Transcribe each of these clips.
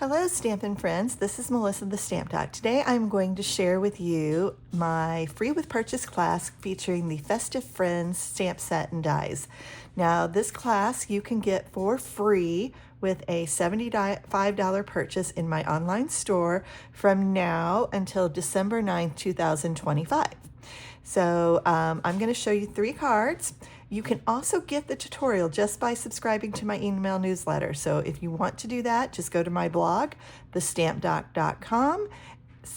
Hello Stampin' Friends, this is Melissa the Stamp Doc. Today I'm going to share with you my free with purchase class featuring the Festive Friends stamp set and dies. Now this class you can get for free with a $75 purchase in my online store from now until December 9th, 2025. So I'm going to show you 3 cards. You can also get the tutorial just by subscribing to my email newsletter. So if you want to do that, just go to my blog, thestampdoc.com,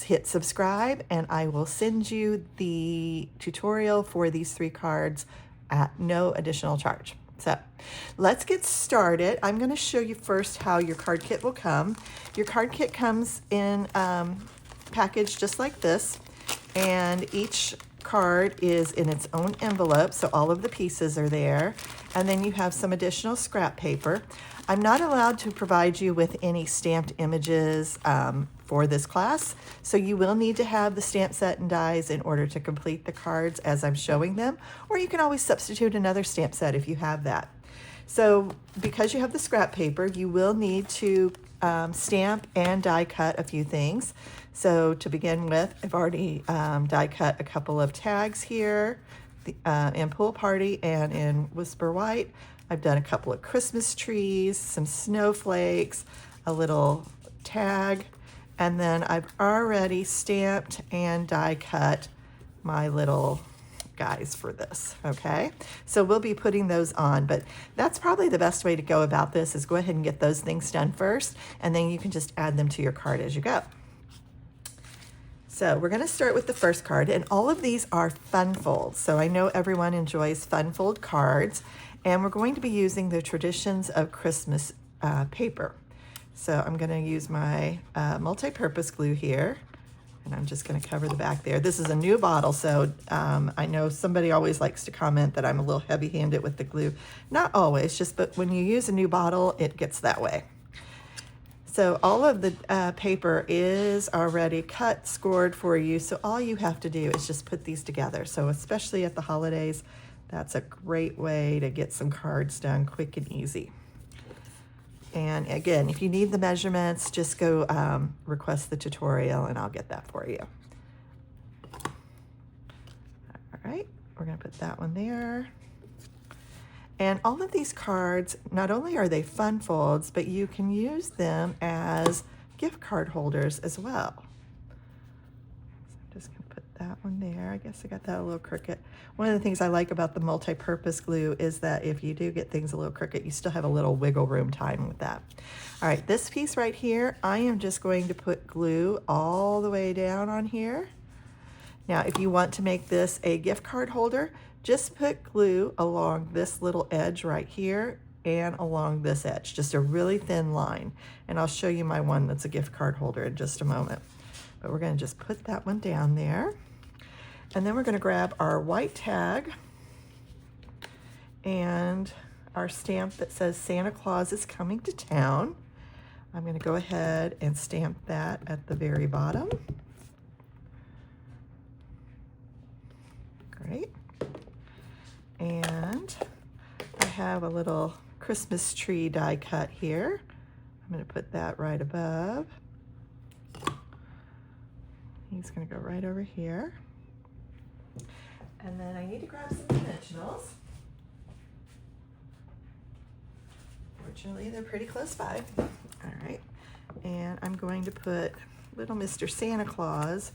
hit subscribe, and I will send you the tutorial for these 3 cards at no additional charge. So let's get started. I'm going to show you first how your card kit will come. Your card kit comes in packaged just like this, and each card is in its own envelope, so all of the pieces are there, and then you have some additional scrap paper. I'm not allowed to provide you with any stamped images for this class, so you will need to have the stamp set and dies in order to complete the cards as I'm showing them, or you can always substitute another stamp set if you have that. So because you have the scrap paper, you will need to stamp and die cut a few things. So to begin with, I've already die cut a couple of tags here in Pool Party and in Whisper White. I've done a couple of Christmas trees, some snowflakes, a little tag, and then I've already stamped and die cut my little guys for this, okay? So we'll be putting those on, but that's probably the best way to go about this is go ahead and get those things done first, and then you can just add them to your card as you go. So we're going to start with the first card, and all of these are fun folds. So I know everyone enjoys fun fold cards, and we're going to be using the Traditions of Christmas paper. So I'm going to use my multi-purpose glue here, and I'm just going to cover the back there. This is a new bottle, so I know somebody always likes to comment that I'm a little heavy-handed with the glue. Not always, but when you use a new bottle, it gets that way. So all of the paper is already cut, scored for you, so all you have to do is just put these together. So especially at the holidays, that's a great way to get some cards done quick and easy. And again, if you need the measurements, just go request the tutorial and I'll get that for you. All right, we're gonna put that one there. And all of these cards, not only are they fun folds, but you can use them as gift card holders as well. So I'm just gonna put that one there. I guess I got that a little crooked. One of the things I like about the multi-purpose glue is that if you do get things a little crooked, you still have a little wiggle room time with that. All right, this piece right here, I am just going to put glue all the way down on here. Now, if you want to make this a gift card holder, just put glue along this little edge right here and along this edge, just a really thin line. And I'll show you my one that's a gift card holder in just a moment. But we're gonna just put that one down there. And then we're gonna grab our white tag and our stamp that says Santa Claus is coming to town. I'm gonna go ahead and stamp that at the very bottom. Great. And I have a little Christmas tree die cut here. I'm going to put that right above. He's going to go right over here. And then I need to grab some dimensionals. Fortunately, they're pretty close by. All right. And I'm going to put little Mr. Santa Claus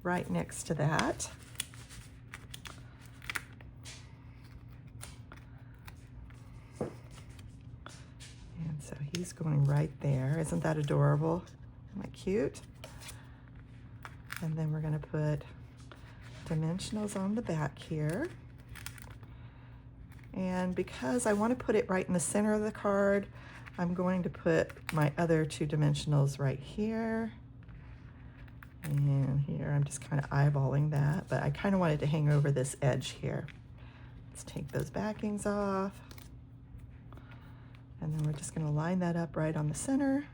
right next to that. So he's going right there. Isn't that adorable? Isn't that cute? And then we're going to put dimensionals on the back here. And because I want to put it right in the center of the card, I'm going to put my other 2 dimensionals right here. And here, I'm just kind of eyeballing that, but I kind of wanted to hang over this edge here. Let's take those backings off. And then we're just going to line that up right on the center.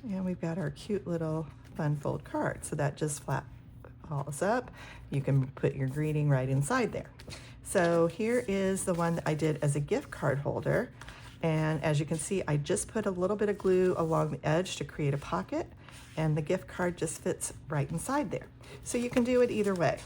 And we've got our cute little fun fold card. So that just flat falls up. You can put your greeting right inside there. So here is the one that I did as a gift card holder. And as you can see, I just put a little bit of glue along the edge to create a pocket, and the gift card just fits right inside there. So you can do it either way.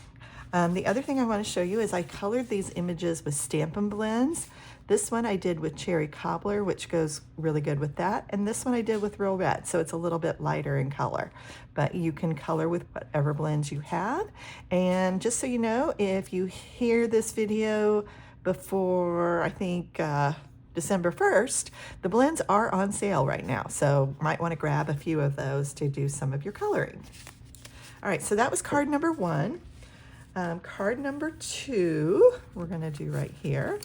The other thing I want to show you is I colored these images with Stampin' Blends. This one I did with Cherry Cobbler, which goes really good with that. And this one I did with Real Red, so it's a little bit lighter in color. But you can color with whatever blends you have. And just so you know, if you hear this video before, I think, December 1st, the blends are on sale right now. So might want to grab a few of those to do some of your coloring. All right, so that was card number 1. Card number 2, we're going to do right here.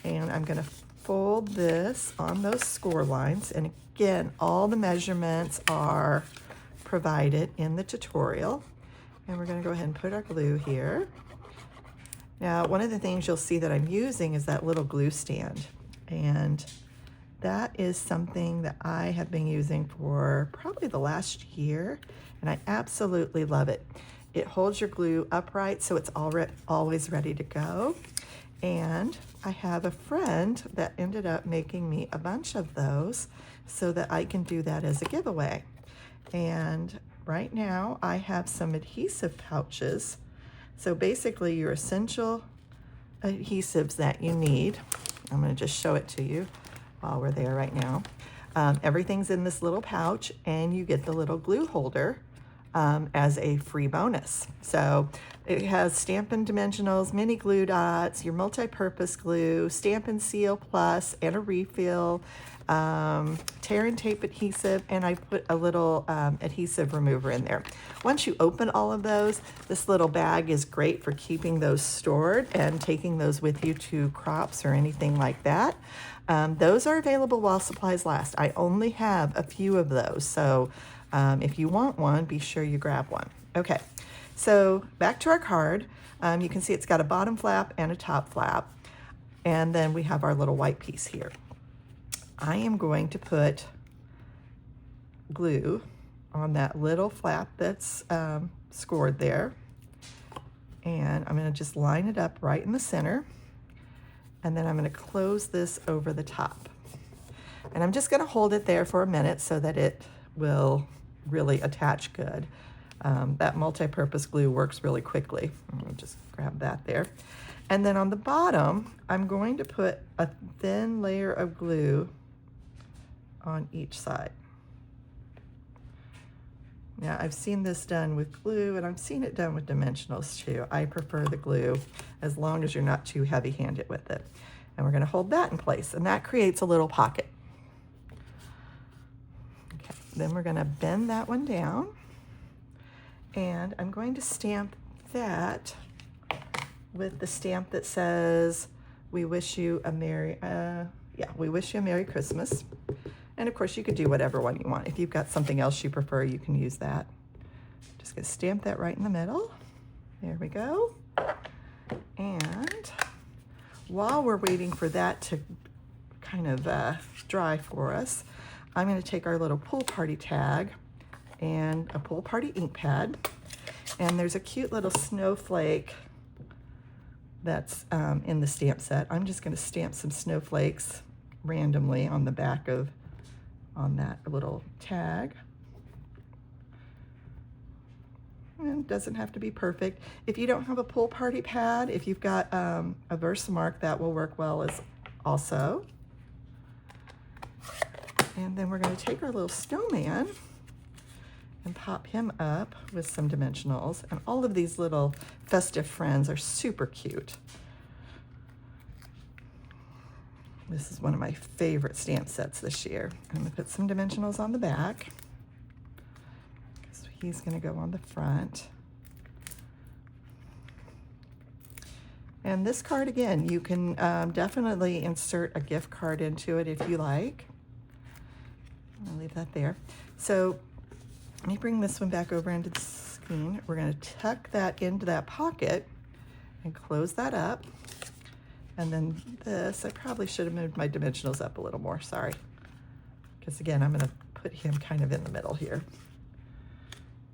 And I'm going to fold this on those score lines. And again, all the measurements are provided in the tutorial. And we're going to go ahead and put our glue here. Now, one of the things you'll see that I'm using is that little glue stand. And that is something that I have been using for probably the last year. And I absolutely love it. It holds your glue upright, so it's always ready to go. And I have a friend that ended up making me a bunch of those so that I can do that as a giveaway. And right now I have some adhesive pouches. So basically your essential adhesives that you need. I'm going to just show it to you while we're there right now. Everything's in this little pouch, and you get the little glue holder as a free bonus. So it has Stampin' Dimensionals, mini glue dots, your multi-purpose glue, Stampin' Seal Plus, and a refill, tear and tape adhesive, and I put a little adhesive remover in there. Once you open all of those, this little bag is great for keeping those stored and taking those with you to crops or anything like that. Those are available while supplies last. I only have a few of those, so if you want one, be sure you grab one. Okay, so back to our card. You can see it's got a bottom flap and a top flap, and then we have our little white piece here. I am going to put glue on that little flap that's scored there, and I'm going to just line it up right in the center, and then I'm going to close this over the top. And I'm just going to hold it there for a minute so that it will really attach good. That multi-purpose glue works really quickly. I'm going to just grab that there. And then on the bottom, I'm going to put a thin layer of glue on each side. Now, I've seen this done with glue, and I've seen it done with dimensionals too. I prefer the glue as long as you're not too heavy-handed with it. And we're going to hold that in place, and that creates a little pocket. Okay, then we're going to bend that one down, and I'm going to stamp that with the stamp that says, "We wish you a Merry, we wish you a Merry Christmas." And of course, you could do whatever one you want. If you've got something else you prefer, you can use that. Just gonna stamp that right in the middle. There we go. And while we're waiting for that to kind of dry for us, I'm gonna take our little pool party tag and a pool party ink pad. And there's a cute little snowflake that's in the stamp set. I'm just gonna stamp some snowflakes randomly on the back of on that little tag. And it doesn't have to be perfect. If you don't have a pool party pad, if you've got a Versamark, that will work well as also. And then we're going to take our little snowman and pop him up with some dimensionals. And all of these little Festive Friends are super cute. This is one of my favorite stamp sets this year. I'm going to put some dimensionals on the back. So he's going to go on the front. And this card, again, you can definitely insert a gift card into it if you like. I'll leave that there. So let me bring this one back over into the screen. We're going to tuck that into that pocket and close that up. And then this, I probably should have moved my dimensionals up a little more, sorry. Because again, I'm gonna put him kind of in the middle here.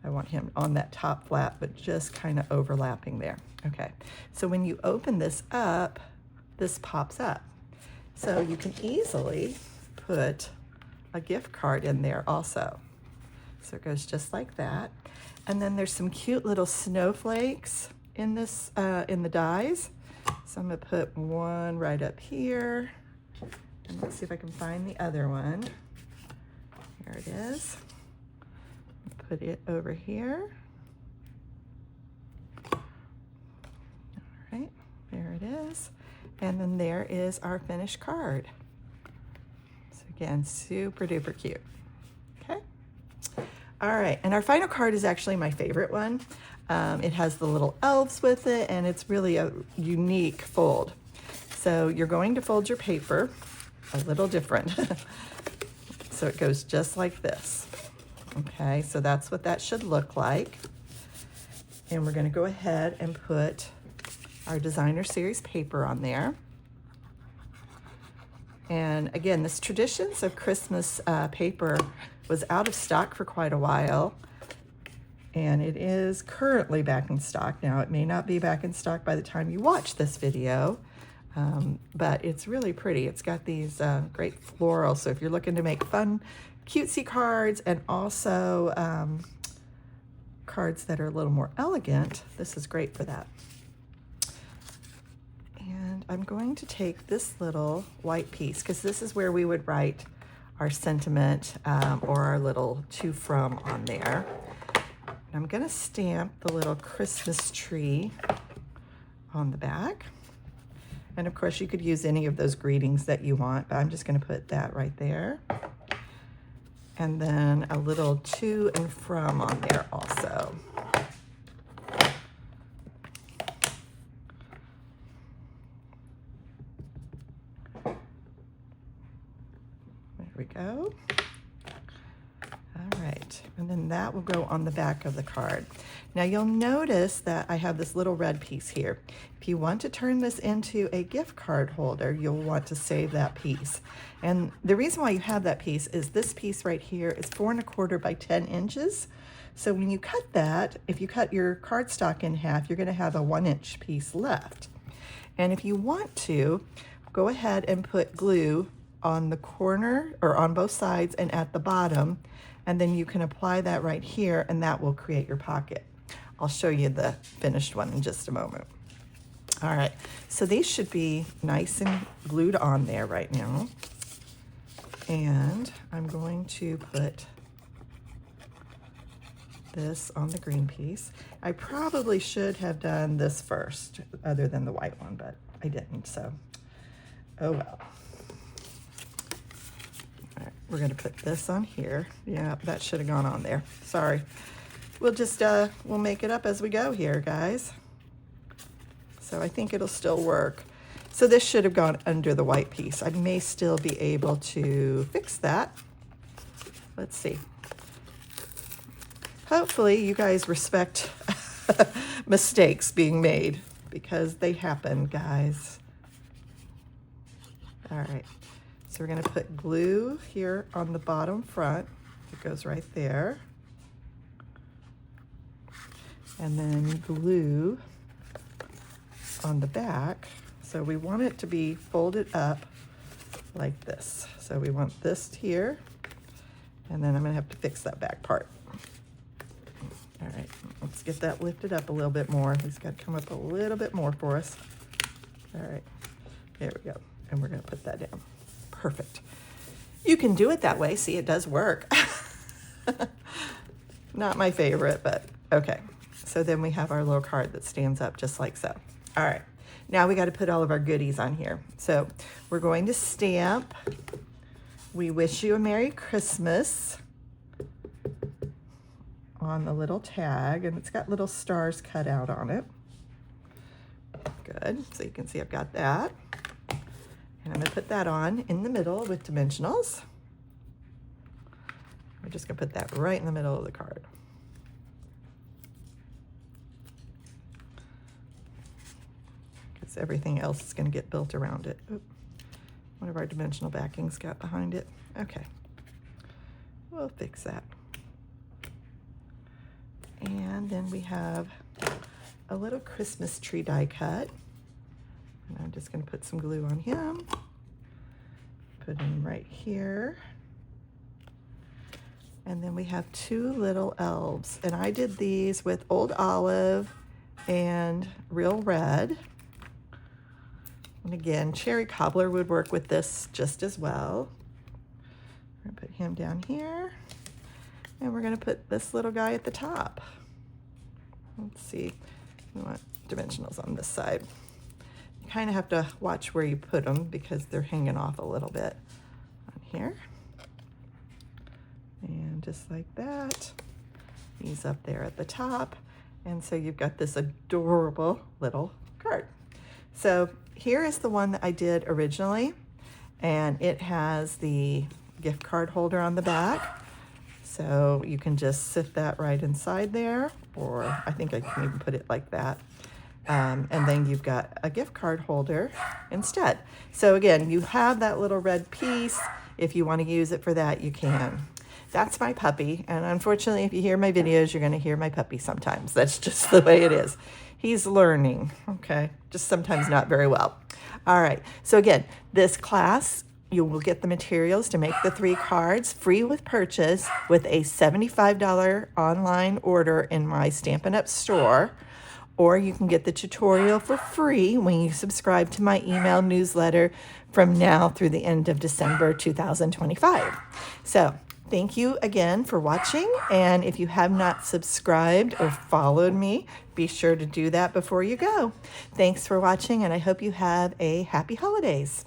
I want him on that top flap, but just kind of overlapping there. Okay, so when you open this up, this pops up. So you can easily put a gift card in there also. So it goes just like that. And then there's some cute little snowflakes in this, in the dies. So I'm gonna put one right up here. And let's see if I can find the other one. Here it is. Put it over here. All right, there it is. And then there is our finished card. So again, super duper cute. Okay. All right, and our final card is actually my favorite one. It has the little elves with it, and it's really a unique fold. So you're going to fold your paper a little different. So it goes just like this. Okay, so that's what that should look like. And we're gonna go ahead and put our designer series paper on there. And again, this Traditions of Christmas paper was out of stock for quite a while, and it is currently back in stock. Now, it may not be back in stock by the time you watch this video, but it's really pretty. It's got these great florals, so if you're looking to make fun, cutesy cards and also cards that are a little more elegant, this is great for that. And I'm going to take this little white piece, because this is where we would write our sentiment or our little to from on there. And I'm gonna stamp the little Christmas tree on the back. And of course you could use any of those greetings that you want, but I'm just gonna put that right there. And then a little to and from on there also. There we go. All right, and then that will go on the back of the card. Now you'll notice that I have this little red piece here. If you want to turn this into a gift card holder, you'll want to save that piece. And the reason why you have that piece is this piece right here is 4 1/4 by 10 inches. So when you cut that, if you cut your cardstock in half, you're gonna have a 1-inch piece left. And if you want to, go ahead and put glue on the corner or on both sides and at the bottom, and then you can apply that right here and that will create your pocket. I'll show you the finished one in just a moment. All right, so these should be nice and glued on there right now. And I'm going to put this on the green piece. I probably should have done this first other than the white one, but I didn't, so oh well. All right, we're gonna put this on here. Yeah, that should have gone on there. Sorry. We'll just, we'll make it up as we go here, guys. So I think it'll still work. So this should have gone under the white piece. I may still be able to fix that. Let's see. Hopefully you guys respect mistakes being made, because they happen, guys. All right, so we're gonna put glue here on the bottom front. It goes right there. And then glue on the back. So we want it to be folded up like this. So we want this here, and then I'm gonna have to fix that back part. All right, let's get that lifted up a little bit more. It's got to come up a little bit more for us. All right, there we go. And we're gonna put that down. Perfect. You can do it that way. See, it does work. Not my favorite, but okay. So then we have our little card that stands up just like so. All right, now we got to put all of our goodies on here. So we're going to stamp, "We wish you a Merry Christmas" on the little tag, and it's got little stars cut out on it. Good, so you can see I've got that. And I'm gonna put that on in the middle with dimensionals. We're just gonna put that right in the middle of the card. Because everything else is gonna get built around it. Oop. One of our dimensional backings got behind it. Okay, we'll fix that. And then we have a little Christmas tree die cut. And I'm just gonna put some glue on him. put him right here. And then we have two little elves, and I did these with Old Olive and Real Red. And again, Cherry Cobbler would work with this just as well. We're gonna put him down here, and we're gonna put this little guy at the top. Let's see, we want dimensionals on this side. You kind of have to watch where you put them because they're hanging off a little bit on here. And just like that, he's up there at the top. And so you've got this adorable little card. So here is the one that I did originally, and it has the gift card holder on the back. So you can just sit that right inside there, or I think I can even put it like that. And then you've got a gift card holder instead. So again, you have that little red piece. If you want to use it for that, you can. That's my puppy, and unfortunately, if you hear my videos, you're going to hear my puppy sometimes. That's just the way it is. He's learning, okay? Just sometimes not very well. All right, so again, this class, you will get the materials to make the 3 cards free with purchase with a $75 online order in my Stampin' Up! Store, or you can get the tutorial for free when you subscribe to my email newsletter from now through the end of December 2025. So, thank you again for watching, and if you have not subscribed or followed me, be sure to do that before you go. Thanks for watching, and I hope you have a happy holidays.